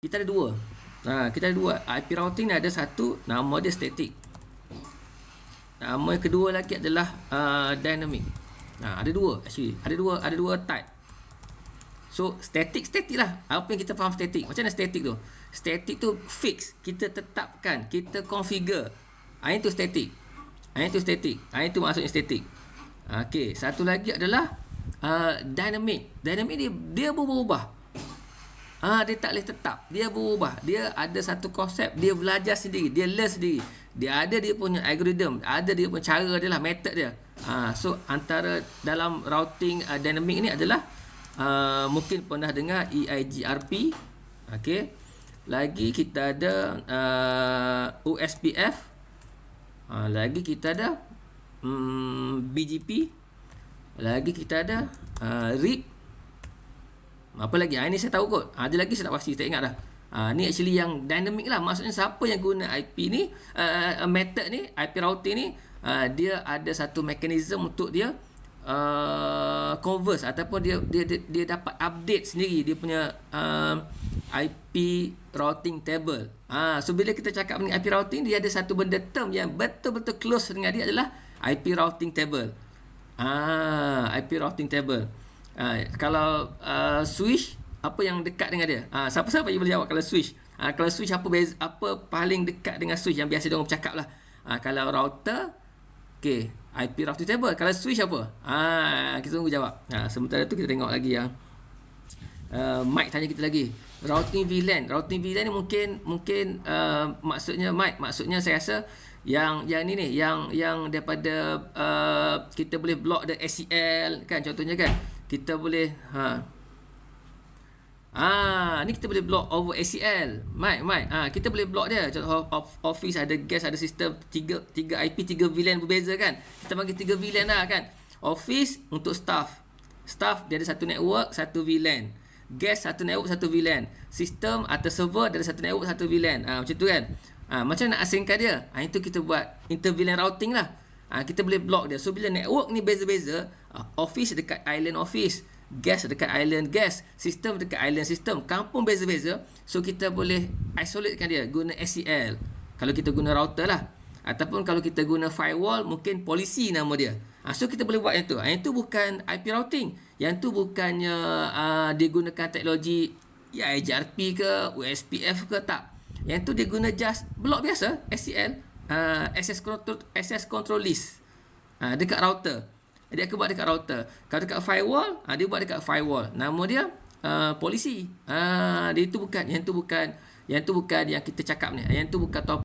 kita ada dua. Kita ada dua. IP routing ni ada satu, nama dia static. Nama yang kedua lagi adalah dynamic. Ada dua actually. Ada dua type. So static lah. Apa yang kita faham static? Macam mana static tu? Static tu fix. Kita tetapkan, kita configure. Itu static. Itu maksudnya static. Okey, satu lagi adalah dynamic. Dynamic ni dia berubah. Dia tak boleh tetap. Dia berubah. Dia ada satu konsep. Dia belajar sendiri. Dia learn sendiri. Dia ada dia punya algorithm. Ada dia punya cara dia lah. Method dia. So, antara dalam routing dynamic ni adalah mungkin pernah dengar EIGRP. Okay. Lagi kita ada OSPF. Lagi kita ada BGP. Lagi kita ada RIP. Apa lagi? Ini saya tahu kot. Ada lagi saya tak pasti, tak ingat dah. Ni actually yang dynamic lah. Maksudnya siapa yang guna IP ni, method ni, IP routing ni, dia ada satu mekanisme untuk dia converse ataupun dia dapat update sendiri dia punya IP routing table. So bila kita cakap ni IP routing, dia ada satu benda term yang betul-betul close dengan dia adalah IP routing table. IP routing table. Kalau switch, apa yang dekat dengan dia? Siapa-siapa yang boleh jawab kalau switch? Kalau switch apa paling dekat dengan switch yang biasa diorang bercakap lah? Kalau router, okay, IP routing table. Kalau switch apa? Kita tunggu jawab. Sementara tu kita tengok lagi yang Mike tanya kita lagi. Routing VLAN. Routing VLAN ni mungkin maksudnya Mike, maksudnya saya rasa yang ni yang daripada kita boleh block the ACL kan, contohnya kan. Kita boleh ni kita boleh block over ACL. Mike, kita boleh block dia. Contoh Office ada guest, ada sistem 3 IP 3 VLAN berbeza kan. Kita bagi 3 VLAN lah kan. Office untuk staff dia ada satu network, satu VLAN. Guest satu network, satu VLAN. Sistem atau server dia ada satu network, satu VLAN. Macam tu kan. Macam nak asingkan dia? Itu kita buat inter-VLAN routing lah. Kita boleh block dia. So bila network ni beza-beza, Office dekat island Office, Guest dekat island Guest, sistem dekat island sistem, kampung beza-beza. So kita boleh isolatekan dia guna ACL kalau kita guna router lah. Ataupun kalau kita guna firewall, mungkin polisi nama dia. So kita boleh buat yang tu. Yang tu bukan IP routing. Yang tu bukannya dia gunakan teknologi EIGRP ke OSPF ke, tak. Yang tu dia guna just block biasa, ACL, access control list dekat router. Dia akan buat dekat router. Kalau dekat firewall, dia buat dekat firewall. Nama dia polisi. Dia itu bukan yang tu bukan yang kita cakap ni. Yang tu bukan topik.